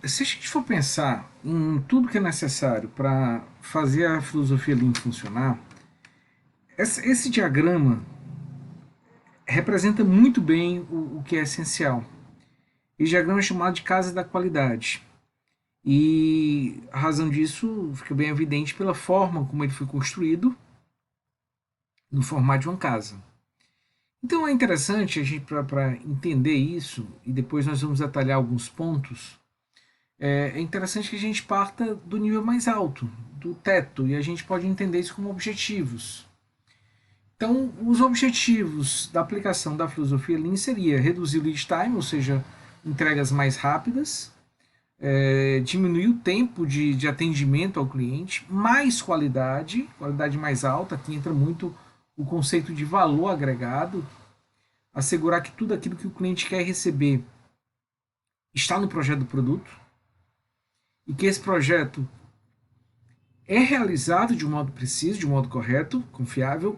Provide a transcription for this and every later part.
Se a gente for pensar em tudo que é necessário para fazer a filosofia Lean funcionar, esse diagrama representa muito bem o que é essencial. Esse diagrama é chamado de casa da qualidade. E a razão disso fica bem evidente pela forma como ele foi construído no formato de uma casa. Então é interessante a gente, para entender isso, e depois nós vamos detalhar alguns pontos, é interessante que a gente parta do nível mais alto, do teto, e a gente pode entender isso como objetivos. Então, os objetivos da aplicação da filosofia Lean seria reduzir o lead time, ou seja, entregas mais rápidas, diminuir o tempo de atendimento ao cliente, mais qualidade, qualidade mais alta, aqui entra muito o conceito de valor agregado, assegurar que tudo aquilo que o cliente quer receber está no projeto do produto e que esse projeto é realizado de um modo preciso, de um modo correto, confiável.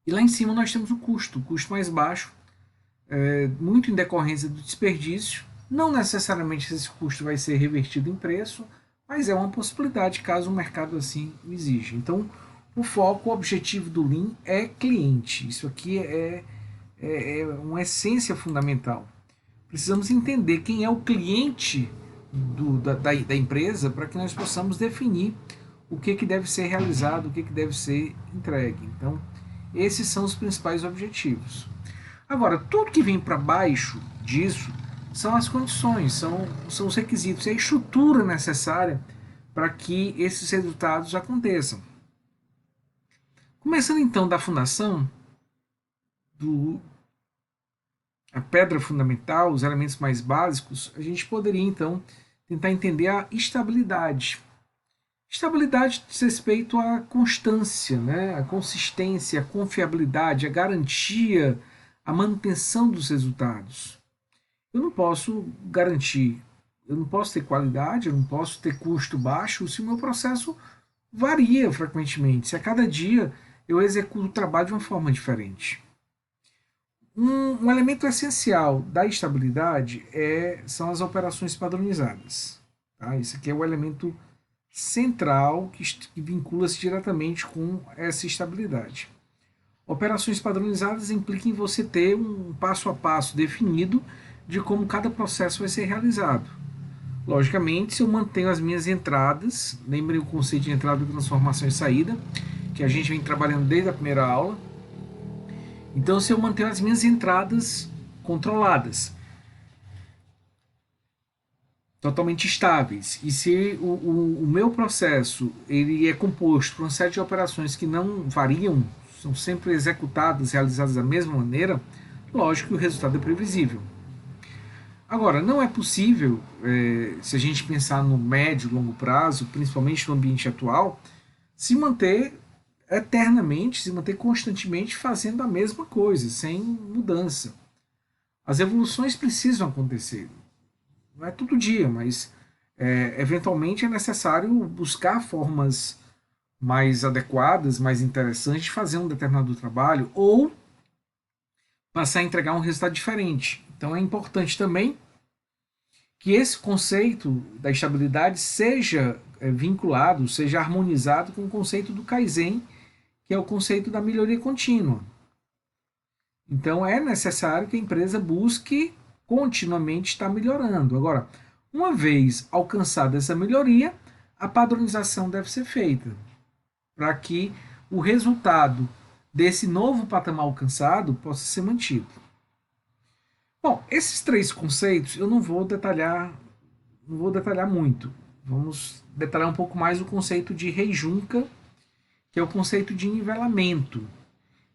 E lá em cima nós temos o custo mais baixo, muito em decorrência do desperdício. Não necessariamente esse custo vai ser revertido em preço, mas é uma possibilidade caso o mercado assim o exija. Então, o foco, o objetivo do Lean é cliente. Isso aqui é uma essência fundamental. Precisamos entender quem é o cliente da empresa para que nós possamos definir o que deve ser realizado, o que deve ser entregue. Então, esses são os principais objetivos. Agora, tudo que vem para baixo disso são as condições, são os requisitos, é a estrutura necessária para que esses resultados aconteçam. Começando então da fundação, a pedra fundamental, os elementos mais básicos, a gente poderia então tentar entender a estabilidade. Estabilidade diz respeito à constância, né? A consistência, a confiabilidade, a garantia, a manutenção dos resultados. Eu não posso garantir, eu não posso ter qualidade, eu não posso ter custo baixo se o meu processo varia frequentemente, se a cada dia eu executo o trabalho de uma forma diferente. Um elemento essencial da estabilidade são as operações padronizadas. Tá? Isso aqui é o elemento central que vincula-se diretamente com essa estabilidade. Operações padronizadas implicam em você ter um passo a passo definido de como cada processo vai ser realizado. Logicamente, se eu mantenho as minhas entradas, lembrem o conceito de entrada, transformação e saída, que a gente vem trabalhando desde a primeira aula. Então, se eu mantenho as minhas entradas controladas, totalmente estáveis, e se o meu processo ele é composto por uma série de operações que não variam, são sempre executadas, realizadas da mesma maneira, lógico que o resultado é previsível. Agora, não é possível, se a gente pensar no médio e longo prazo, principalmente no ambiente atual, se manter eternamente, se manter constantemente fazendo a mesma coisa, sem mudança. As evoluções precisam acontecer. Não é todo dia, mas eventualmente é necessário buscar formas mais adequadas, mais interessantes de fazer um determinado trabalho ou passar a entregar um resultado diferente. Então é importante também que esse conceito da estabilidade seja vinculado, seja harmonizado com o conceito do Kaizen, que é o conceito da melhoria contínua. Então é necessário que a empresa busque continuamente estar melhorando. Agora, uma vez alcançada essa melhoria, a padronização deve ser feita para que o resultado desse novo patamar alcançado possa ser mantido. Bom, esses três conceitos eu não vou detalhar muito. Vamos detalhar um pouco mais o conceito de Rei-Junca, que é o conceito de nivelamento,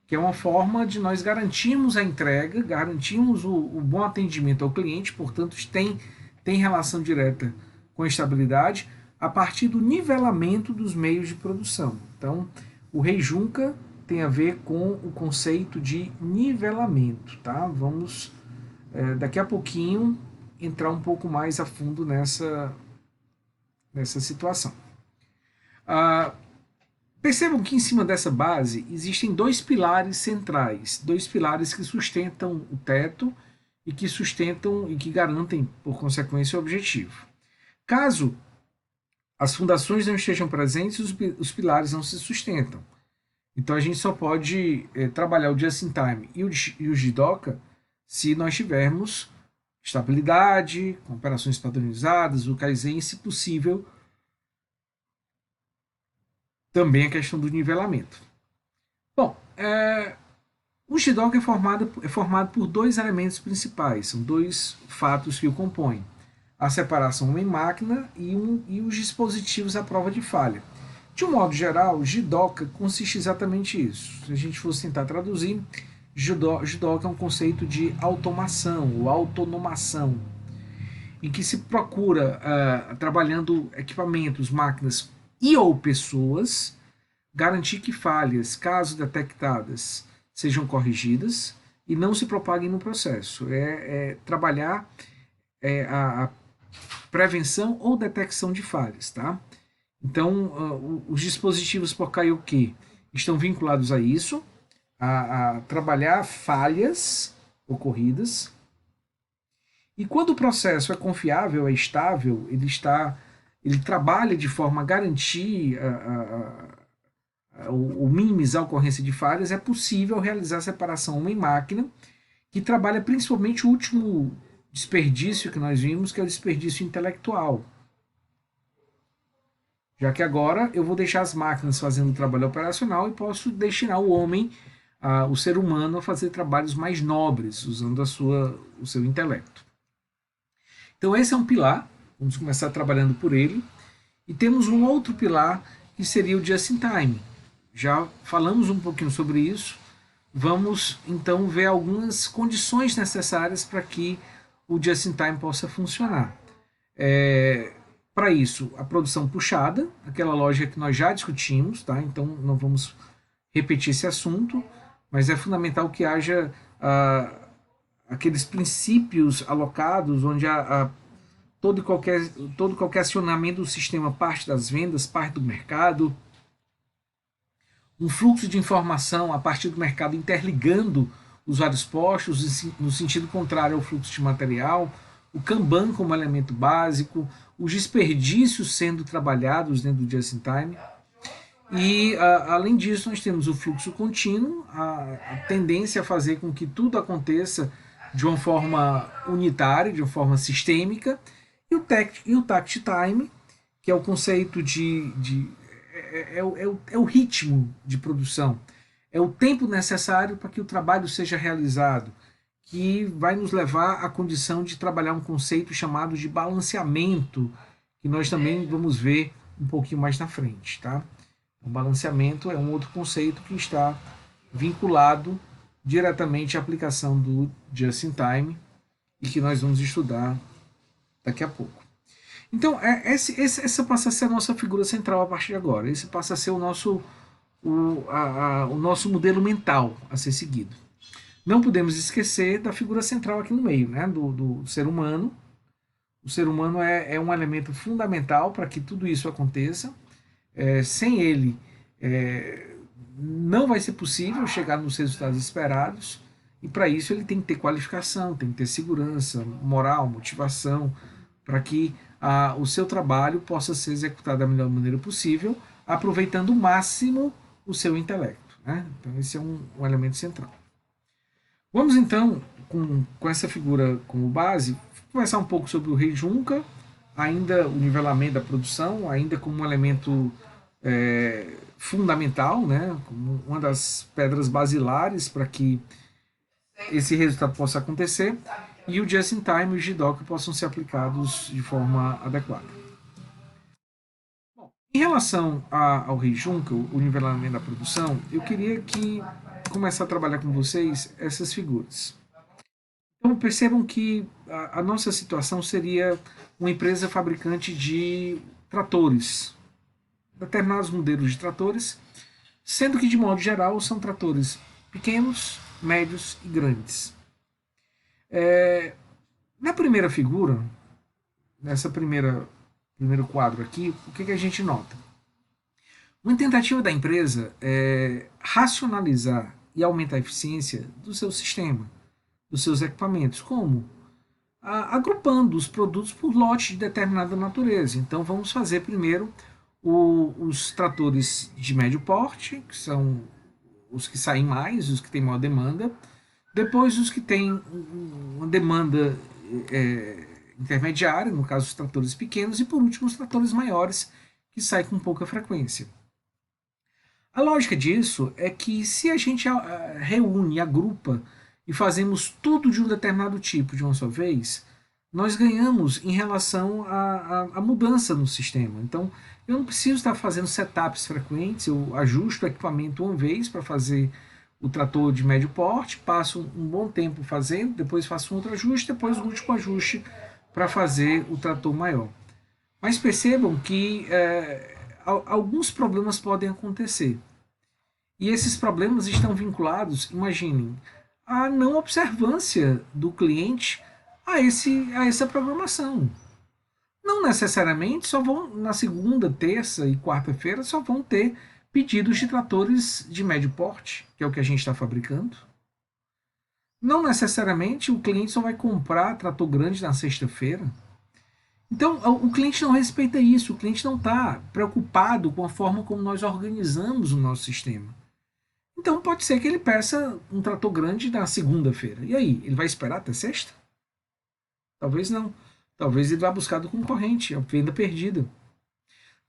que é uma forma de nós garantirmos a entrega, garantirmos o bom atendimento ao cliente, portanto tem relação direta com a estabilidade, a partir do nivelamento dos meios de produção. Então, o Rei-Junca tem a ver com o conceito de nivelamento. Tá? Vamos, daqui a pouquinho, entrar um pouco mais a fundo nessa situação. Percebam que em cima dessa base existem dois pilares centrais, dois pilares que sustentam o teto e que sustentam e que garantem, por consequência, o objetivo. Caso as fundações não estejam presentes, os pilares não se sustentam. Então a gente só pode trabalhar o just-in-time e o JIDOKA se nós tivermos estabilidade, com operações padronizadas, o Kaizen, e, se possível, também a questão do nivelamento. Bom, o JIDOKA é formado por dois elementos principais, são dois fatos que o compõem: a separação homem-máquina e os dispositivos à prova de falha. De um modo geral, JIDOKA consiste exatamente isso. Se a gente fosse tentar traduzir, JIDOKA é um conceito de automação ou autonomação, em que se procura, trabalhando equipamentos, máquinas e ou pessoas, garantir que falhas, caso detectadas, sejam corrigidas e não se propaguem no processo. Trabalhar a prevenção ou detecção de falhas, tá? Então, os dispositivos por karaokê estão vinculados a isso, a trabalhar falhas ocorridas. E quando o processo é confiável, é estável, ele trabalha de forma a garantir ou minimizar a ocorrência de falhas, é possível realizar a separação homem-máquina, que trabalha principalmente o último desperdício que nós vimos, que é o desperdício intelectual. Já que agora eu vou deixar as máquinas fazendo o trabalho operacional e posso destinar o homem, o ser humano, a fazer trabalhos mais nobres, usando o seu intelecto. Então esse é um pilar, vamos começar trabalhando por ele. E temos um outro pilar, que seria o just-in-time. Já falamos um pouquinho sobre isso. Vamos então ver algumas condições necessárias para que o just-in-time possa funcionar. Para isso, a produção puxada, aquela lógica que nós já discutimos, tá? Então não vamos repetir esse assunto, mas é fundamental que haja aqueles princípios alocados onde todo e qualquer acionamento do sistema parte das vendas, parte do mercado, um fluxo de informação a partir do mercado interligando os vários postos no sentido contrário ao fluxo de material, o Kanban como elemento básico, os desperdícios sendo trabalhados dentro do just-in-time. E, além disso, nós temos o fluxo contínuo, a tendência a fazer com que tudo aconteça de uma forma unitária, de uma forma sistêmica, e o tact time, que é o conceito é o ritmo de produção, é o tempo necessário para que o trabalho seja realizado, que vai nos levar à condição de trabalhar um conceito chamado de balanceamento, que nós também vamos ver um pouquinho mais na frente, tá? O balanceamento é um outro conceito que está vinculado diretamente à aplicação do just-in-time e que nós vamos estudar daqui a pouco. Então, essa passa a ser a nossa figura central a partir de agora. Esse passa a ser o nosso modelo mental a ser seguido. Não podemos esquecer da figura central aqui no meio, né, do ser humano. O ser humano é um elemento fundamental para que tudo isso aconteça. Sem ele, não vai ser possível chegar nos resultados esperados. E para isso ele tem que ter qualificação, tem que ter segurança, moral, motivação, para que o seu trabalho possa ser executado da melhor maneira possível, aproveitando o máximo o seu intelecto, né? Então esse é um elemento central. Vamos então, com essa figura como base, conversar um pouco sobre o Rei Junca, ainda o nivelamento da produção, ainda como um elemento fundamental, né? Como uma das pedras basilares para que esse resultado possa acontecer, e o just-in-time e o JIDOKA possam ser aplicados de forma adequada. Bom, em relação ao Rei Junca, o nivelamento da produção, eu queria começar a trabalhar com vocês essas figuras. Então percebam que a nossa situação seria uma empresa fabricante de tratores, determinados modelos de tratores, sendo que de modo geral são tratores pequenos, médios e grandes. Na primeira figura, nessa primeiro quadro aqui, o que a gente nota? Uma tentativa da empresa é racionalizar e aumentar a eficiência do seu sistema, dos seus equipamentos. Como? Agrupando os produtos por lote de determinada natureza. Então vamos fazer primeiro os tratores de médio porte, que são os que saem mais, os que têm maior demanda, depois os que têm uma demanda intermediária, no caso os tratores pequenos, e por último os tratores maiores, que saem com pouca frequência. A lógica disso é que se a gente reúne, agrupa e fazemos tudo de um determinado tipo de uma só vez, nós ganhamos em relação à mudança no sistema. Então, eu não preciso estar fazendo setups frequentes, eu ajusto o equipamento uma vez para fazer o trator de médio porte, passo um bom tempo fazendo, depois faço um outro ajuste, depois o último ajuste para fazer o trator maior. Mas percebam que alguns problemas podem acontecer. E esses problemas estão vinculados, imaginem, à não observância do cliente a essa programação. Não necessariamente só vão, na segunda, terça e quarta-feira, só vão ter pedidos de tratores de médio porte, que é o que a gente está fabricando. Não necessariamente o cliente só vai comprar trator grande na sexta-feira. Então, o cliente não respeita isso, o cliente não está preocupado com a forma como nós organizamos o nosso sistema. Então, pode ser que ele peça um trator grande na segunda-feira. E aí, ele vai esperar até sexta? Talvez não. Talvez ele vá buscar do concorrente, a venda perdida.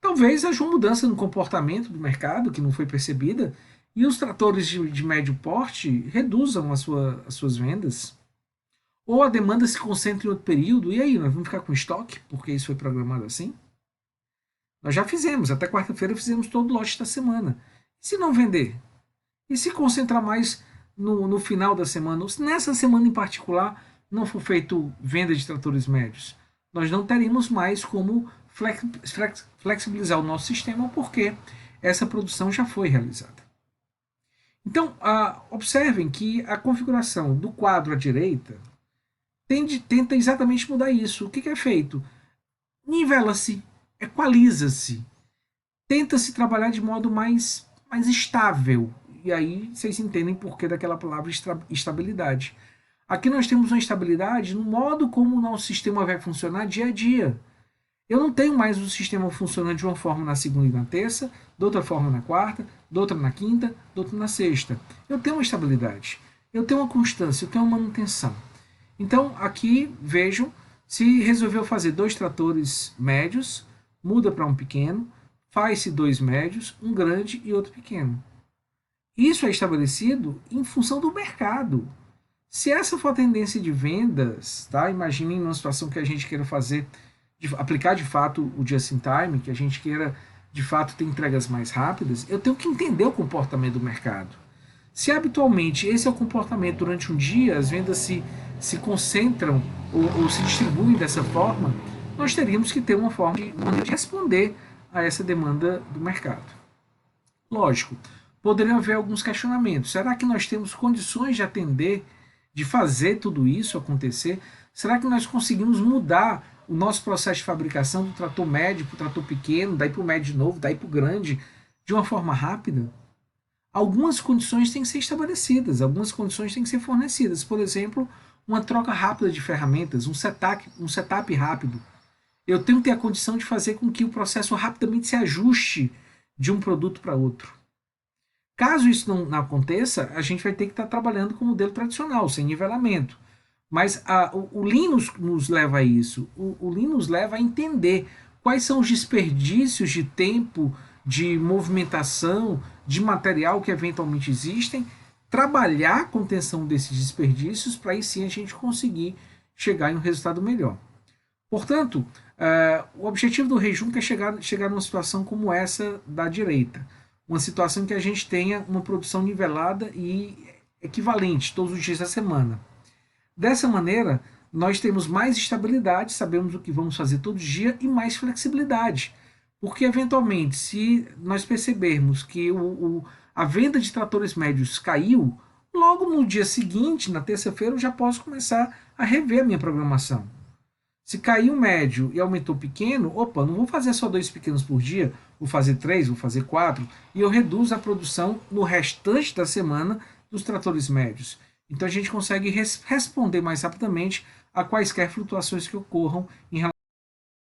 Talvez haja uma mudança no comportamento do mercado que não foi percebida e os tratores de médio porte reduzam as suas vendas. Ou a demanda se concentra em outro período, e aí, nós vamos ficar com estoque, porque isso foi programado assim? Nós já fizemos, até quarta-feira fizemos todo o lote da semana. E se não vender? E se concentrar mais no final da semana? Ou se nessa semana em particular não for feito venda de tratores médios? Nós não teremos mais como flexibilizar o nosso sistema, porque essa produção já foi realizada. Então, observem que a configuração do quadro à direita tenta exatamente mudar isso. O que é feito? Nivela-se, equaliza-se, tenta-se trabalhar de modo mais estável. E aí vocês entendem por que daquela palavra estabilidade. Aqui nós temos uma estabilidade no modo como o nosso sistema vai funcionar dia a dia. Eu não tenho mais o sistema funcionando de uma forma na segunda e na terça, de outra forma na quarta, de outra na quinta, de outra na sexta. Eu tenho uma estabilidade, eu tenho uma constância, eu tenho uma manutenção. Então, aqui, vejam, se resolveu fazer 2 tratores médios, muda para um pequeno, faz-se 2 médios, um grande e outro pequeno. Isso é estabelecido em função do mercado. Se essa for a tendência de vendas, tá? Imaginem numa situação que a gente queira fazer, aplicar de fato o just-in-time, que a gente queira de fato ter entregas mais rápidas, eu tenho que entender o comportamento do mercado. Se habitualmente esse é o comportamento durante um dia, as vendas se concentram ou se distribuem dessa forma, nós teríamos que ter uma forma de responder a essa demanda do mercado. Lógico, poderiam haver alguns questionamentos. Será que nós temos condições de atender, de fazer tudo isso acontecer? Será que nós conseguimos mudar o nosso processo de fabricação do trator médio para o trator pequeno, daí para o médio de novo, daí para o grande, de uma forma rápida? Algumas condições têm que ser estabelecidas, algumas condições têm que ser fornecidas. Por exemplo, uma troca rápida de ferramentas, um setup rápido. Eu tenho que ter a condição de fazer com que o processo rapidamente se ajuste de um produto para outro. Caso isso não aconteça, a gente vai ter que estar trabalhando com o modelo tradicional, sem nivelamento. Mas o Lean nos leva a isso. O Lean nos leva a entender quais são os desperdícios de tempo, de movimentação, de material que eventualmente existem, trabalhar a contenção desses desperdícios para aí sim a gente conseguir chegar em um resultado melhor. Portanto, o objetivo do Rejunc é chegar numa situação como essa da direita. Uma situação em que a gente tenha uma produção nivelada e equivalente todos os dias da semana. Dessa maneira, nós temos mais estabilidade, sabemos o que vamos fazer todo dia e mais flexibilidade. Porque, eventualmente, se nós percebermos que a venda de tratores médios caiu, logo no dia seguinte, na terça-feira, eu já posso começar a rever a minha programação. Se caiu o médio e aumentou o pequeno, opa, não vou fazer só 2 pequenos por dia, vou fazer 3, vou fazer 4, e eu reduzo a produção no restante da semana dos tratores médios. Então a gente consegue responder mais rapidamente a quaisquer flutuações que ocorram em